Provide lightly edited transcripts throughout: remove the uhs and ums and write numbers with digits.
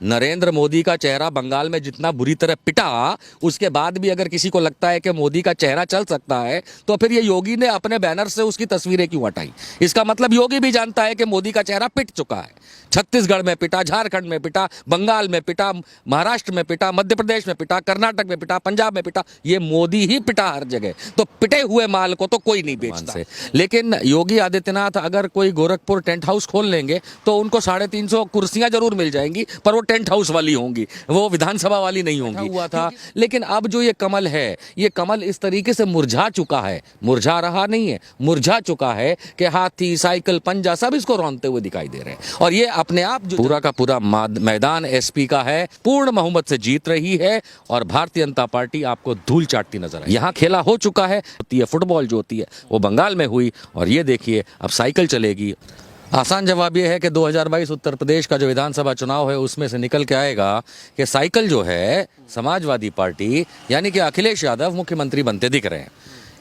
नरेंद्र मोदी का चेहरा बंगाल में जितना बुरी तरह पिटा, उसके बाद भी अगर किसी को लगता है कि मोदी का चेहरा चल सकता है, तो फिर ये योगी ने अपने बैनर से उसकी तस्वीरें क्यों हटाई? इसका मतलब योगी भी जानता है कि मोदी का चेहरा पिट चुका है। छत्तीसगढ़ में पिटा, झारखंड में पिटा, बंगाल में पिटा, महाराष्ट्र में पिटा, मध्य प्रदेश में पिटा, कर्नाटक में पिटा, पंजाब में पिटा, ये मोदी ही पिटा हर जगह। तो पिटे हुए माल को तो कोई नहीं बेचता। लेकिन योगी आदित्यनाथ अगर कोई गोरखपुर टेंट हाउस खोल लेंगे तो उनको 350 कुर्सियां जरूर मिल जाएंगी, पर वो टेंट हाउस वाली होंगी, वो विधानसभा वाली नहीं होंगी। हुआ था। लेकिन अब जो ये कमल है, ये कमल इस तरीके से मुरझा चुका है, मुरझा रहा नहीं है, मुरझा चुका है कि हाथी, साइकिल, पंजा सब इसको रौंदते हुए दिखाई दे रहे हैं। और ये अपने आप जो पूरा का पूरा मैदान एसपी का है, पूर्ण बहुमत से जीत रही है और भारतीय जनता पार्टी आपको धूल चाटती नजर आई। यहाँ खेला हो चुका है, फुटबॉल जो होती है वो बंगाल में हुई, और ये देखिए अब साइकिल चलेगी। आसान जवाब ये है कि 2022 उत्तर प्रदेश का जो विधानसभा चुनाव है उसमें से निकल के आएगा कि साइकिल जो है समाजवादी पार्टी यानी कि अखिलेश यादव मुख्यमंत्री बनते दिख रहे हैं।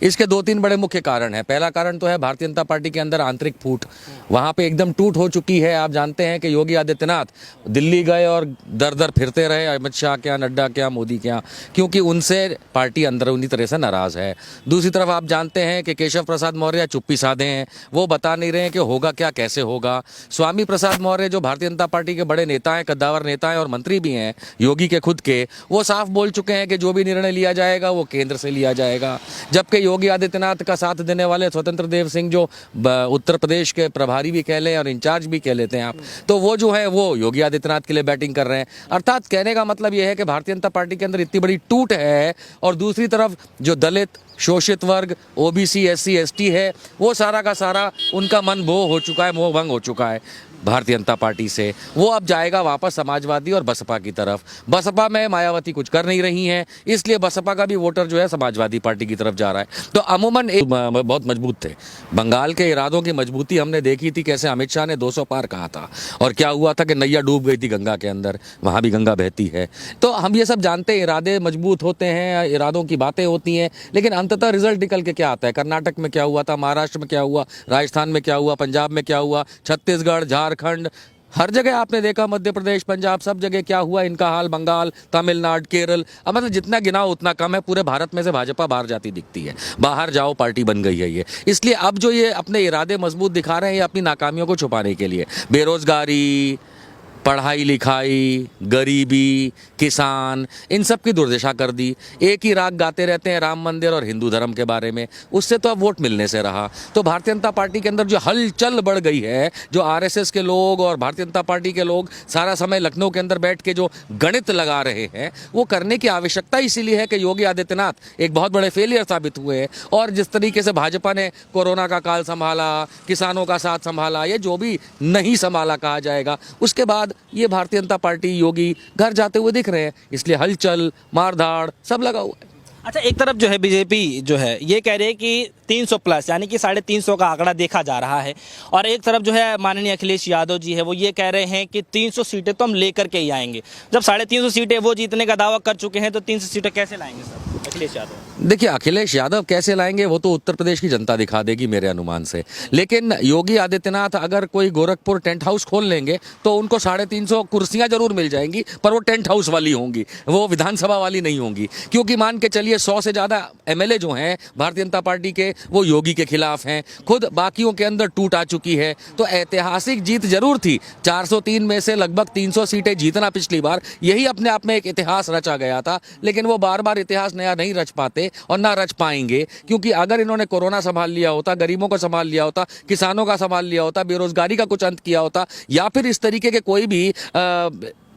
इसके 2-3 बड़े मुख्य कारण हैं। पहला कारण तो है भारतीय जनता पार्टी के अंदर आंतरिक फूट, वहाँ पे एकदम टूट हो चुकी है। आप जानते हैं कि योगी आदित्यनाथ दिल्ली गए और दर दर फिरते रहे, अमित शाह क्या, नड्डा क्या, मोदी क्या, क्योंकि उनसे पार्टी अंदरूनी तरह से नाराज़ है। दूसरी तरफ आप जानते हैं कि केशव प्रसाद मौर्य चुप्पी साधे हैं, वो बता नहीं रहे हैं कि होगा क्या, कैसे होगा। स्वामी प्रसाद मौर्य जो भारतीय जनता पार्टी के बड़े नेता हैं, कद्दावर नेता हैं और मंत्री भी हैं योगी के खुद के, वो साफ बोल चुके हैं कि जो भी निर्णय लिया जाएगा वो केंद्र से लिया जाएगा। जबकि योगी आदित्यनाथ का साथ देने वाले स्वतंत्र देव सिंह जो उत्तर प्रदेश के प्रभारी भी कह लें और इंचार्ज भी कह लेते हैं आप, तो वो जो है वो योगी आदित्यनाथ के लिए बैटिंग कर रहे हैं। अर्थात कहने का मतलब ये है कि भारतीय जनता पार्टी के अंदर इतनी बड़ी टूट है, और दूसरी तरफ जो दलित, शोषित वर्ग, ओबीसी, एससी, एसटी है, वो सारा का सारा उनका मन भो हो चुका है, मोह भंग हो चुका है भारतीय जनता पार्टी से। वो अब जाएगा वापस समाजवादी और बसपा की तरफ। बसपा में मायावती कुछ कर नहीं रही हैं, इसलिए बसपा का भी वोटर जो है समाजवादी पार्टी की तरफ जा रहा है। तो अमूमन बहुत मजबूत थे। बंगाल के इरादों की मजबूती हमने देखी थी, कैसे अमित शाह ने 200 पार कहा था और क्या हुआ था कि नैया डूब गई थी गंगा के अंदर, वहाँ भी गंगा बहती है। तो हम ये सब जानते हैं, इरादे मजबूत होते हैं, इरादों की बातें होती हैं, लेकिन अंततः रिजल्ट निकल के क्या आता है? कर्नाटक में क्या हुआ था, महाराष्ट्र में क्या हुआ, राजस्थान में क्या हुआ, पंजाब में क्या हुआ, छत्तीसगढ़, झारखंड, हर जगह आपने देखा, मध्य प्रदेश, पंजाब, सब जगह क्या हुआ इनका हाल, बंगाल, तमिलनाडु, केरल। अब मतलब जितना गिनाओ उतना कम है। पूरे भारत में से भाजपा बाहर जाती दिखती है, बाहर जाओ पार्टी बन गई है ये। इसलिए अब जो ये अपने इरादे मजबूत दिखा रहे हैं, ये अपनी नाकामियों को छुपाने के लिए। बेरोजगारी, पढ़ाई लिखाई, गरीबी, किसान, इन सब की दुर्दशा कर दी। एक ही राग गाते रहते हैं राम मंदिर और हिंदू धर्म के बारे में, उससे तो अब वोट मिलने से रहा। तो भारतीय जनता पार्टी के अंदर जो हलचल बढ़ गई है, जो आरएसएस के लोग और भारतीय जनता पार्टी के लोग सारा समय लखनऊ के अंदर बैठ के जो गणित लगा रहे हैं, वो करने की आवश्यकता इसीलिए है कि योगी आदित्यनाथ एक बहुत बड़े फेलियर साबित हुए हैं। और जिस तरीके से भाजपा ने कोरोना का काल संभाला, किसानों का साथ संभाला, ये जो भी नहीं संभाला कहा जाएगा, उसके बाद ये भारतीय जनता पार्टी, योगी घर जाते हुए दिख रहे हैं। इसलिए हलचल, मारधाड़ सब लगा हुआ है। अच्छा, एक तरफ जो है बीजेपी जो है ये कह रही है कि 300 प्लस यानी कि 350 का आंकड़ा देखा जा रहा है, और एक तरफ जो है माननीय अखिलेश यादव जी है वो ये कह रहे हैं कि 300 सीटें तो हम लेकर के ही आएंगे। जब 350 सीटें वो जीतने का दावा कर चुके हैं, तो 300 सीटें कैसे लाएंगे सर अखिलेश यादव? देखिए, अखिलेश यादव कैसे लाएंगे वो तो उत्तर प्रदेश की जनता दिखा देगी मेरे अनुमान से। लेकिन योगी आदित्यनाथ अगर कोई गोरखपुर टेंट हाउस खोल लेंगे तो उनको 350 कुर्सियां जरूर मिल जाएंगी, पर वो टेंट हाउस वाली होंगी, वो विधानसभा वाली नहीं होंगी। क्योंकि मान के चलिए 100 से ज़्यादा एमएलए जो हैं भारतीय जनता पार्टी के, वो योगी के खिलाफ हैं। खुद बाकियों के अंदर टूट आ चुकी है। तो ऐतिहासिक जीत जरूर थी। 403 में से लगभग 300 सीटें जीतना पिछली बार, यही अपने आप में एक इतिहास रचा गया था। लेकिन वो बार बार इतिहास नया नहीं रच पाते और ना रच पाएंगे, क्योंकि अगर इन्होंने कोरोना संभाल लिया होता, गरीबों को संभाल लिया होता, किसानों का संभाल लिया होता, बेरोजगारी का कुछ अंत किया होता, या फिर इस तरीके के कोई भी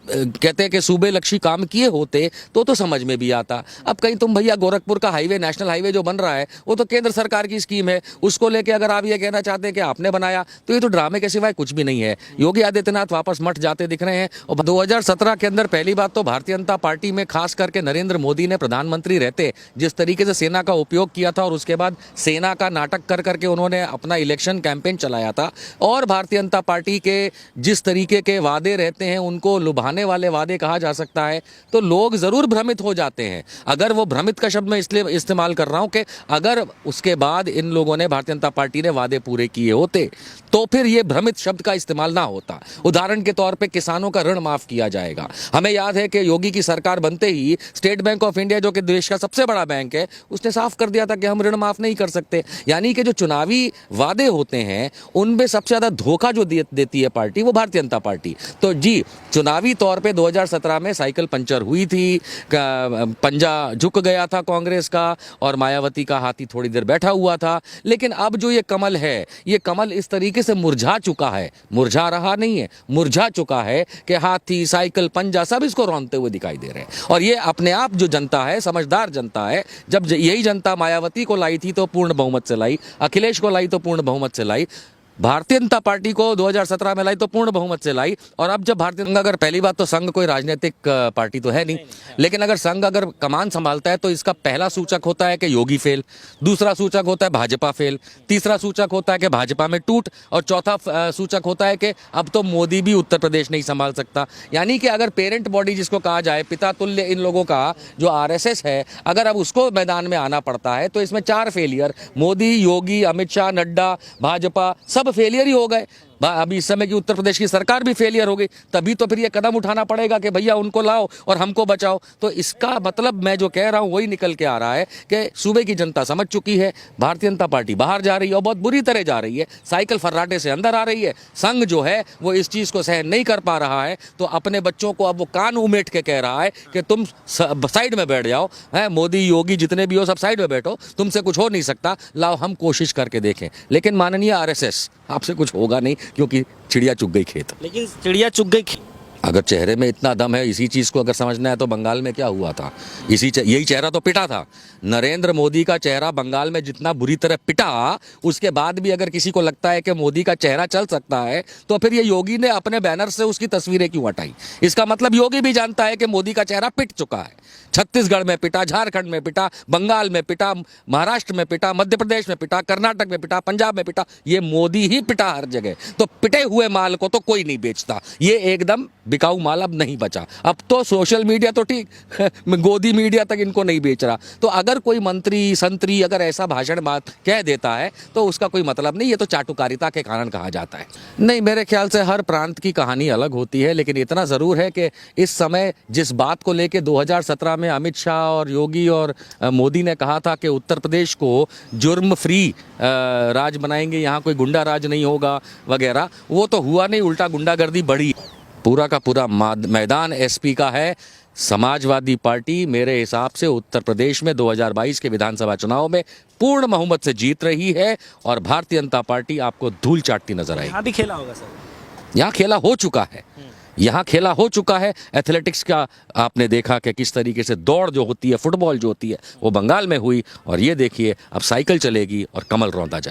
कहते हैं कि सूबे लक्ष्य काम किए होते तो समझ में भी आता। अब कहीं तुम भैया गोरखपुर का हाईवे, नेशनल हाईवे जो बन रहा है, वो तो केंद्र सरकार की स्कीम है, उसको लेके अगर आप ये कहना चाहते हैं कि आपने बनाया, तो ये तो ड्रामे के सिवाय कुछ भी नहीं है। योगी आदित्यनाथ वापस मठ जाते दिख रहे हैं। और 2017 के अंदर पहली बात तो भारतीय जनता पार्टी में खास करके नरेंद्र मोदी ने प्रधानमंत्री रहते जिस तरीके से सेना का उपयोग किया था, और उसके बाद सेना का नाटक कर करके उन्होंने अपना इलेक्शन कैंपेन चलाया था, और भारतीय जनता पार्टी के जिस तरीके के वादे रहते हैं उनको लुभाने लुभाने वाले वादे कहा जा सकता है तो लोग ज़रूर भ्रमित हो जाते हैं। अगर वो भ्रमित का शब्द मैं इसलिए इस्तेमाल कर रहा हूं कि अगर उसके बाद इन लोगों ने, भारतीय जनता पार्टी ने वादे पूरे किए होते तो फिर ये भ्रमित शब्द का इस्तेमाल ना होता। उदाहरण के तौर पे किसानों का ऋण माफ़ किया जाएगा। हमें याद है कि योगी की सरकार बनते ही स्टेट बैंक ऑफ इंडिया, जो कि देश का सबसे बड़ा बैंक है, उसने साफ कर दिया था कि हम ऋण माफ़ नहीं कर सकते। यानी कि जो चुनावी वादे होते हैं उनमें सबसे ज़्यादा धोखा जो देती है पार्टी, वो भारतीय जनता पार्टी। तो जी, चुनावी तौर पे 2017 में साइकिल पंचर हुई थी, पंजा झुक गया था कांग्रेस का और मायावती का हाथी थोड़ी देर बैठा हुआ था। लेकिन अब जो ये कमल है, ये कमल इस तरीके से मुरझा चुका है, मुरझा रहा नहीं है, मुरझा चुका है कि हाथी, साइकिल, पंजा सब इसको रौंदते हुए दिखाई दे रहे हैं। और ये अपने आप जो जनता है, समझदार जनता है, जब यही जनता मायावती को लाई थी तो पूर्ण बहुमत से लाई, अखिलेश को लाई तो पूर्ण बहुमत से लाई, भारतीय जनता पार्टी को 2017 में लाई तो पूर्ण बहुमत से लाई। और अब जब भारतीय संघ, अगर पहली बात तो संघ कोई राजनीतिक पार्टी तो है नहीं, लेकिन अगर संघ अगर कमान संभालता है तो इसका पहला सूचक होता है कि योगी फेल, दूसरा सूचक होता है भाजपा फेल, तीसरा सूचक होता है कि भाजपा में टूट, और चौथा सूचक होता है कि अब तो मोदी भी उत्तर प्रदेश नहीं संभाल सकता। यानी कि अगर पेरेंट बॉडी जिसको कहा जाए, पिता तुल्य इन लोगों का जो आरएसएस है, अगर अब उसको मैदान में आना पड़ता है तो इसमें 4 फेलियर, मोदी, योगी, अमित शाह, नड्डा, भाजपा, सब फेलियर ही हो गए। अभी इस समय की उत्तर प्रदेश की सरकार भी फेलियर हो गई, तभी तो फिर ये कदम उठाना पड़ेगा कि भैया उनको लाओ और हमको बचाओ। तो इसका मतलब मैं जो कह रहा हूं वही निकल के आ रहा है कि सूबे की जनता समझ चुकी है, भारतीय जनता पार्टी बाहर जा रही है और बहुत बुरी तरह जा रही है, साइकिल फर्राटे से अंदर आ रही है। संघ जो है वो इस चीज़ को सहन नहीं कर पा रहा है, तो अपने बच्चों को अब वो कान उमेट के कह रहा है कि तुम साइड में बैठ जाओ, है मोदी, योगी जितने भी हो सब साइड में बैठो, तुमसे कुछ हो नहीं सकता, लाओ हम कोशिश करके देखें। लेकिन माननीय आरएसएस, आपसे कुछ होगा नहीं, क्योंकि चिड़िया चुग गई खेत। लेकिन चिड़िया चुग गई अगर चेहरे में इतना दम है, इसी चीज़ को अगर समझना है तो बंगाल में क्या हुआ था, यही चेहरा तो पिटा था। नरेंद्र मोदी का चेहरा बंगाल में जितना बुरी तरह पिटा, उसके बाद भी अगर किसी को लगता है कि मोदी का चेहरा चल सकता है तो फिर ये योगी ने अपने बैनर से उसकी तस्वीरें क्यों हटाई। इसका मतलब योगी भी जानता है कि मोदी का चेहरा पिट चुका है। छत्तीसगढ़ में पिटा, झारखंड में पिटा, बंगाल में पिटा, महाराष्ट्र में पिटा, मध्य प्रदेश में पिटा, कर्नाटक में पिटा, पंजाब में पिटा, ये मोदी ही पिटा हर जगह। तो पिटे हुए माल को तो कोई नहीं बेचता, ये एकदम बिकाऊ माल अब नहीं बचा। अब तो सोशल मीडिया तो ठीक, गोदी मीडिया तक इनको नहीं बेच रहा। तो अगर कोई मंत्री संतरी अगर ऐसा भाषण बात कह देता है तो उसका कोई मतलब नहीं, ये तो चाटुकारिता के कारण कहा जाता है। नहीं, मेरे ख्याल से हर प्रांत की कहानी अलग होती है, लेकिन इतना ज़रूर है कि इस समय जिस बात को लेके 2017 में अमित शाह और योगी और मोदी ने कहा था कि उत्तर प्रदेश को जुर्म फ्री राज बनाएंगे, यहाँ कोई गुंडा राज नहीं होगा वगैरह, वो तो हुआ नहीं, उल्टा गुंडागर्दी बढ़ी। पूरा का पूरा मैदान एसपी का है। समाजवादी पार्टी मेरे हिसाब से उत्तर प्रदेश में 2022 के विधानसभा चुनाव में पूर्ण बहुमत से जीत रही है और भारतीय जनता पार्टी आपको धूल चाटती नजर आएगी। यहाँ भी खेला होगा सर, यहाँ खेला हो चुका है, यहाँ खेला हो चुका है। एथलेटिक्स का आपने देखा कि किस तरीके से दौड़ जो होती है, फुटबॉल जो होती है, वो बंगाल में हुई, और ये देखिए अब साइकिल चलेगी और कमल रौंदा जाए।